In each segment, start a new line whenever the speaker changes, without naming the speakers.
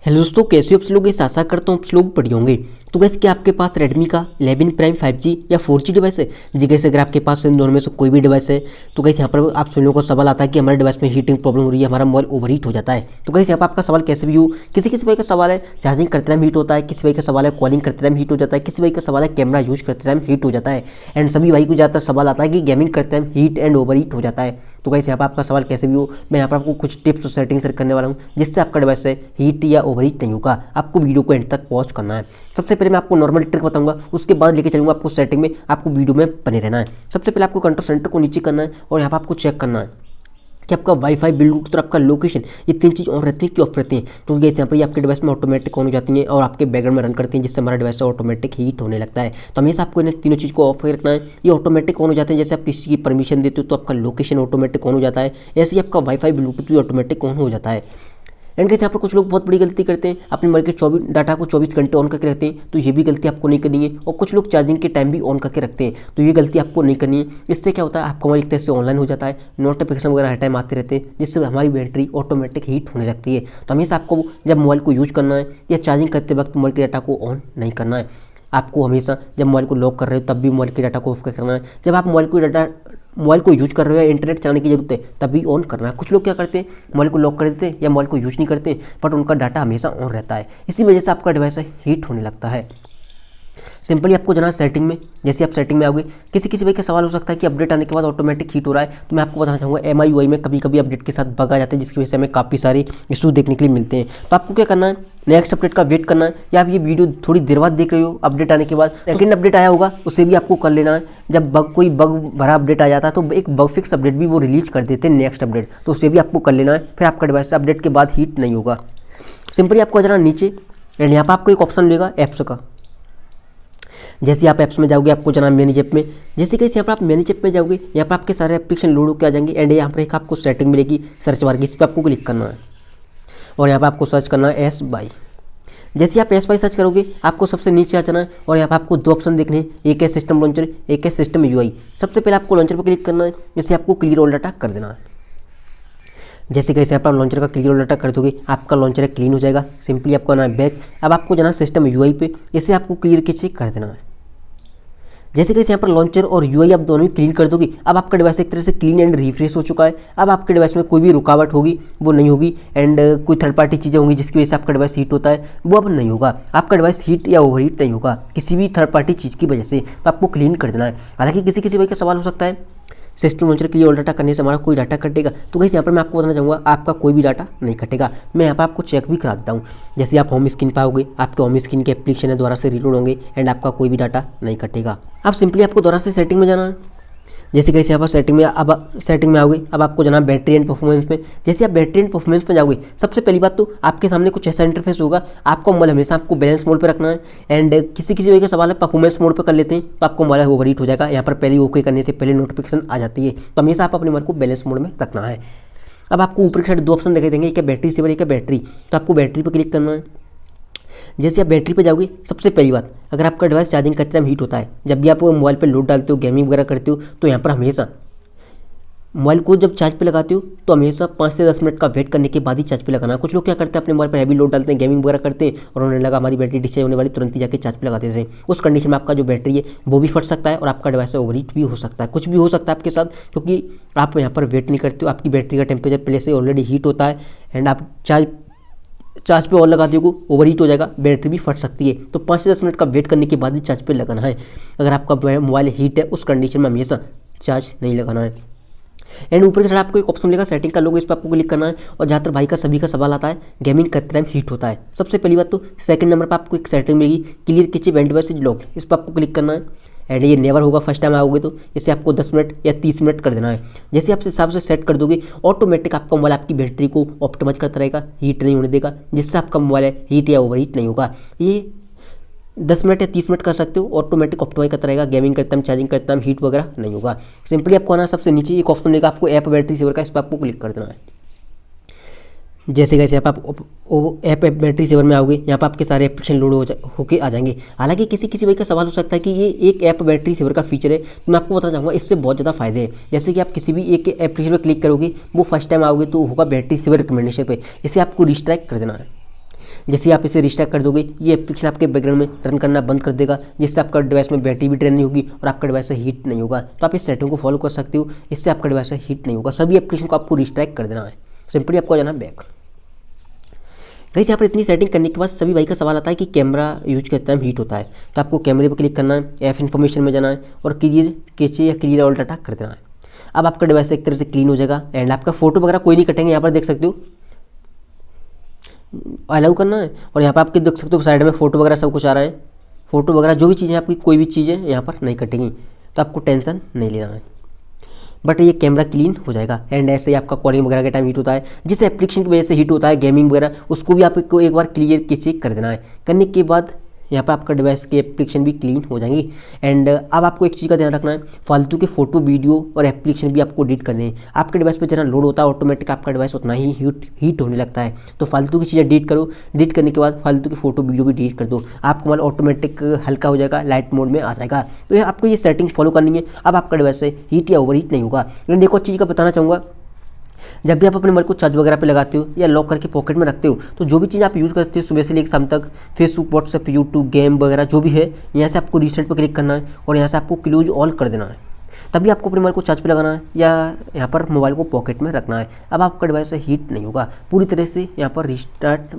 Hello दोस्तों, कैसे हो आप लोग। इस आशा करता हूँ आप लोग बढ़िया होंगे। तो गैस क्या आपके पास Redmi का 11 प्राइम 5G या 4G डिवाइस है जी। गैस अगर आपके पास इन दोनों में से कोई भी डिवाइस है तो गैस यहाँ पर आप सभी लोगों को सवाल आता है कि हमारे डिवाइस में हीटिंग प्रॉब्लम हो रही है, हमारा मोबाइल ओवरहीट हो जाता है। तो गैस यहाँ पर आपका सवाल कैसे भी हो, किसी किसी भाई का सवाल है चार्जिंग करते टाइम हीट होता है, किसी भाई का सवाल है कॉलिंग करते टाइम हीट हो जाता है, किसी भाई का सवाल है कैमरा यूज करते टाइम हीट हो जाता है, एंड सभी भाई को ज़्यादातर सवाल आता है कि गेमिंग करते टाइम हीट एंड ओवरहीट हो जाता है। तो गाइस यहाँ पर आपका सवाल कैसे भी हो, मैं यहाँ पर आपको कुछ टिप्स और सेटिंग शेयर करने वाला हूँ जिससे आपका डिवाइस से हीट या ओवरहीट नहीं होगा। आपको वीडियो को एंड तक वॉच करना है। सबसे पहले मैं आपको नॉर्मल ट्रिक बताऊंगा, उसके बाद लेके चलूंगा आपको सेटिंग में। आपको वीडियो में बने रहना है। सबसे पहले आपको कंट्रोल सेंटर को नीचे करना है और यहाँ पर आपको चेक करना है कि आपका वाईफाई, ब्लूटूथ और आपका लोकेशन, ये तीन चीज़ ऑन रहती हैं कि ऑफ रहती हैं। तो गैस यहाँ पर ये आपके डिवाइस में ऑटोमेटिक ऑन हो जाती हैं और आपके बैकग्राउंड में रन करती हैं, जिससे हमारा डिवाइस ऑटोमेटिक हीट होने लगता है। तो हमेशा आपको इन तीनों चीज़ को ऑफ करके रखना है। ये ऑटोमेटिक ऑन हो जाते हैं। जैसे आप किसी की परमिशन देते हो तो आपका लोकेशन ऑटोमेटिक ऑन हो जाता है, ऐसे ही आपका वाईफाई, ब्लूटूथ भी ऑटोमेटिक ऑन हो जाता है। एंड कैसे यहाँ पर कुछ लोग बहुत बड़ी गलती करते हैं, अपने मोबाइल के 24 डाटा को 24 घंटे ऑन करके रखते हैं। तो ये भी गलती आपको नहीं करनी है। और कुछ लोग चार्जिंग के टाइम भी ऑन करके रखते हैं, तो ये गलती आपको नहीं करनी है। इससे क्या होता है, आपका मोबाइल एक तरह से ऑनलाइन हो जाता है, नोटिफिकेशन वगैरह हर टाइम आते रहते हैं, जिससे हमारी बैटरी ऑटोमेटिक हीट होने लगती है। तो हमेशा आपको जब मोबाइल को यूज करना है या चार्जिंग करते वक्त मोबाइल के डाटा को ऑन नहीं करना है। आपको हमेशा जब मोबाइल को लॉक कर रहे हो तब भी मोबाइल के डाटा को ऑफ करना है। जब आप मोबाइल को यूज कर रहे हो या इंटरनेट चलाने की जरूरत है तभी ऑन करना है। कुछ लोग क्या करते हैं, मोबाइल को लॉक कर देते हैं या मोबाइल को यूज नहीं करते, बट उनका डाटा हमेशा ऑन रहता है। इसी वजह से आपका डिवाइस हीट होने लगता है। सिंपली आपको जाना सेटिंग में। जैसे आप सेटिंग में आओगे, किसी भाई का सवाल हो सकता है कि अपडेट आने के बाद ऑटोमेटिक हीट हो रहा है। तो मैं आपको बताना चाहूँगा MIUI में कभी कभी अपडेट के साथ बग आ जाते हैं, जिसकी वजह से हमें काफ़ी सारे इशू देखने के लिए मिलते हैं। तो आपको क्या करना है, नेक्स्ट अपडेट का वेट करना है, या आप ये वीडियो थोड़ी देर बाद देख रहे हो अपडेट आने के बाद, सेकंड अपडेट आया होगा उसे भी आपको कर लेना है। जब कोई बग भरा अपडेट आ जाता है तो एक बग फिक्स अपडेट भी वो रिलीज कर देते हैं, नेक्स्ट अपडेट, तो उसे भी आपको कर लेना है। फिर आपका डिवाइस अपडेट के बाद हीट नहीं होगा। सिंपली आपको जाना नीचे एंड यहाँ पर आपको एक ऑप्शन मिलेगा ऐप्स का। जैसे आप ऐप्स में जाओगे आपको जाना मैनेज ऐप में। जैसे कि यहाँ पर आप मैनेज ऐप में जाओगे, यहाँ पर आपके सारे एप्लीकेशन लोड होकर आ जाएंगे एंड यहाँ पर एक आपको सेटिंग मिलेगी सर्च बार की, इस पर आपको क्लिक करना है और यहाँ पर आपको सर्च करना है SBuy। जैसे आप SBuy सर्च करोगे आपको सबसे नीचे आ जाना है और यहाँ पर आपको दो ऑप्शन देखने हैं, एक है सिस्टम लॉन्चर, एक है सिस्टम UI। सबसे पहले आपको लॉन्चर पर क्लिक करना है, जैसे आपको क्लियर ऑल डाटा कर देना है। जैसे कैसे आप लॉन्चर का क्लियर ऑल डाटा कर दोगे आपका लॉन्चर क्लीन हो जाएगा। सिंपली आपको आना है बैक। अब आपको जाना सिस्टम UI पे, इसे आपको क्लियर कैसे कर देना है। जैसे कैसे यहाँ पर लॉन्चर और UI आप दोनों ही क्लीन कर दोगे, अब आपका डिवाइस एक तरह से क्लीन एंड रिफ्रेश हो चुका है। अब आपके डिवाइस में कोई भी रुकावट होगी वो नहीं होगी एंड कोई थर्ड पार्टी चीज़ें होंगी जिसकी वजह से आपका डिवाइस हीट होता है वो अब नहीं होगा। आपका डिवाइस हीट या ओवरहीट नहीं होगा किसी भी थर्ड पार्टी चीज़ की वजह से, तो आपको क्लीन कर देना है। हालांकि किसी भाई का सवाल हो सकता है सिस्टम लॉन्चर के लिए ऑल डाटा करने से हमारा कोई डाटा कटेगा, तो गाइस यहाँ पर मैं आपको बताना चाहूँगा आपका कोई भी डाटा नहीं कटेगा। मैं यहाँ पर आपको चेक भी करा देता हूँ। जैसे आप होम स्क्रीन पर आओगे, आपके होम स्क्रीन के एप्लीकेशन द्वारा से रीलोड होंगे एंड आपका कोई भी डाटा नहीं कटेगा। अब सिंपली आपको दोबारा से सेटिंग में जाना है। जैसे कैसे यहाँ पर सेटिंग में आओगे, अब आपको जाना बैटरी एंड परफॉर्मेंस में। जैसे आप बैटरी एंड परफॉर्मेंस में जाओगे, सबसे पहली बात तो आपके सामने कुछ ऐसा इंटरफेस होगा। आपका मोबाइल हमेशा आपको बैलेंस मोड पे रखना है एंड किसी वजह का सवाल है परफॉर्मेंस मोड पे कर लेते हैं तो आपको मोबाइल ओवरहीट हो जाएगा। यहाँ पर पहले ओके करने से पहले नोटिफिकेशन आ जाती है, तो हमेशा आप अपने मोबाइल को बैलेंस मोड में रखना है। अब आपको ऊपर की साइड दो ऑप्शन दिखाई देंगे, एक है बैटरी सेवर, एक है बैटरी। तो आपको बैटरी पर क्लिक करना है। जैसे आप बैटरी पे जाओगे, सबसे पहली बात, अगर आपका डिवाइस चार्जिंग करते टाइम हीट होता है, जब भी आप मोबाइल पे लोड डालते हो, गेमिंग वगैरह करते हो, तो यहाँ पर हमेशा मोबाइल को जब चार्ज पे लगाते हो तो हमेशा 5 से 10 मिनट का वेट करने के बाद ही चार्ज पे लगाना है। कुछ लोग क्या करते हैं, अपने मोबाइल पर हैवी लोड डालते हैं, गेमिंग वगैरह करते हैं और उन्हें लगा हमारी बैटरी डिस्चार्ज होने वाली, तुरंत ही जाके चार्ज पे लगा देते हैं। उस कंडीशन में आपका जो बैटरी है वो भी फट सकता है और आपका डिवाइस ओवरहीट भी हो सकता है। कुछ भी हो सकता है आपके साथ, क्योंकि आप यहाँ पर वेट नहीं करते हो। आपकी बैटरी का टेम्परेचर पहले से ऑलरेडी हीट होता है एंड आप चार्ज पे और लगा दोगे, ओवरहीट हो जाएगा, बैटरी भी फट सकती है। तो 5 से 10 मिनट का वेट करने के बाद ही चार्ज पे लगाना है। अगर आपका मोबाइल हीट है उस कंडीशन में हमेशा चार्ज नहीं लगाना है। एंड ऊपर की साइड आपको एक ऑप्शन मिलेगा सेटिंग का लोगो, इस पर आपको क्लिक करना है। और ज़्यादातर भाई का सभी का सवाल आता है गेमिंग करते टाइम हीट होता है। सबसे पहली बात तो सेकंड नंबर पर आपको एक सेटिंग मिलेगी clear kitchen and device lock, इस पर आपको क्लिक करना है एंड ये नेवर होगा फर्स्ट टाइम आओगे तो इसे आपको 10 मिनट या 30 मिनट कर देना है। जैसे आप हिसाब से सेट कर दोगे ऑटोमेटिक आपका मोबाइल आपकी बैटरी को ऑप्टिमाइज करता रहेगा, हीट नहीं होने देगा, जिससे आपका मोबाइल हीट या ओवरहीट नहीं होगा। ये 10 मिनट या 30 मिनट कर सकते हो, ऑटोमेटिक ऑप्टिमाइज करता रहेगा, गेमिंग करते टाइम, चार्जिंग करते टाइम हीट वगैरह नहीं होगा। सिंपली आपको आना सबसे नीचे एक ऑप्शन मिलेगा आपको ऐप बैटरी सेवर का, इस पर आपको क्लिक कर देना है। जैसे कैसे आप ऐप बैटरी सेवर में आओगे, यहाँ पर आपके सारे एप्लीकेशन लोड होके आ जाएंगे। हालांकि किसी भाई का सवाल हो सकता है कि ये एक ऐप बैटरी सेवर का फीचर है, तो मैं आपको बताना चाहूँगा इससे बहुत ज़्यादा फायदे हैं। जैसे कि आप किसी भी एक एप्लीकेशन पर क्लिक करोगे, वो फर्स्ट टाइम आओगे तो होगा बैटरी सेवर रिकमेंडेशन पे, इसे आपको रिस्ट्राइक कर देना है। जैसे ही आप इसे रिस्टार्ट कर दोगे ये एप्लीकेशन आपके बैकग्राउंड में रन करना बंद कर देगा, जिससे आपका डिवाइस में बैटरी भी ड्रेन नहीं होगी और आपका डिवाइस हीट नहीं होगा। तो आप इस सेटिंग को फॉलो कर सकते हो, इससे आपका डिवाइस हीट नहीं होगा। सभी एप्लीकेशन को आपको रिस्ट्राइक कर देना है, सिंपली आपको जाना बैक। गाइस यहाँ पर इतनी सेटिंग करने के बाद सभी भाई का सवाल आता है कि कैमरा यूज करते टाइम हीट होता है, तो आपको कैमरे पर क्लिक करना है, ऐप इन्फॉर्मेशन में जाना है और क्लियर कैचे या क्लियर ऑल डाटा कर देना है। अब आपका डिवाइस एक तरह से क्लीन हो जाएगा एंड आपका फोटो वगैरह कोई नहीं कटेंगे। यहाँ पर देख सकते हो अलाउ करना है और यहाँ पर आपके देख सकते हो साइड में फोटो वगैरह सब कुछ आ रहा है। फोटो वगैरह जो भी चीज़ें आपकी कोई भी चीज़ें यहाँ पर नहीं कटेंगी, तो आपको टेंशन नहीं लेना है, बट ये कैमरा क्लीन हो जाएगा। एंड ऐसे ही आपका कॉलिंग वगैरह के टाइम हीट होता है, जिस एप्लीकेशन की वजह से हीट होता है गेमिंग वगैरह, उसको भी आपको एक बार क्लियर के चेक कर देना है। करने के बाद यहाँ पर आपका डिवाइस की एप्लीकेशन भी क्लीन हो जाएंगी। एंड अब आपको एक चीज़ का ध्यान रखना है, फालतू के फोटो वीडियो और एप्लीकेशन भी आपको डिलीट करने हैं। आपके डिवाइस पर जितना लोड होता है ऑटोमेटिक आपका डिवाइस उतना ही हीट होने लगता है, तो फालतू की चीज़ें डिलीट करो। डिलीट करने के बाद फालतू की फोटो वीडियो भी डिलीट कर दो, आपका मोबाइल ऑटोमेटिक हल्का हो जाएगा, लाइट मोड में आ जाएगा। तो ये आपको ये सेटिंग फॉलो करनी है, अब आपका डिवाइस से हीट या ओवर हीट नहीं होगा। लेकिन एक और चीज़ का बताना चाहूँगा, जब भी आप अपने मोबाइल को चार्ज वगैरह पे लगाते हो या लॉक करके पॉकेट में रखते हो, तो जो भी चीज़ आप यूज़ करते हो सुबह से लेकर शाम तक, फेसबुक, व्हाट्सएप, यूट्यूब, गेम वगैरह जो भी है, यहाँ से आपको रीसेट पर क्लिक करना है और यहाँ से आपको क्लोज ऑल कर देना है। तभी आपको अपने मोबाइल को चार्ज पे लगाना है या यहाँ पर मोबाइल को पॉकेट में रखना है। अब आपका डिवाइस हीट नहीं होगा, पूरी तरह से यहाँ पर रिस्टार्ट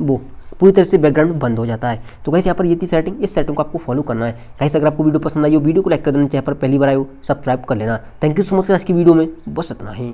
पूरी तरह से बैकग्राउंड बंद हो जाता है। तो गाइस यहाँ पर ये थी सेटिंग, इस सेटिंग को आपको फॉलो करना है। गाइस अगर आपको वीडियो पसंद आई हो, वीडियो को लाइक कर देना, यहाँ पर पहली बार आए हो सब्सक्राइब कर लेना। थैंक यू सो मच आज की वीडियो में बस इतना ही।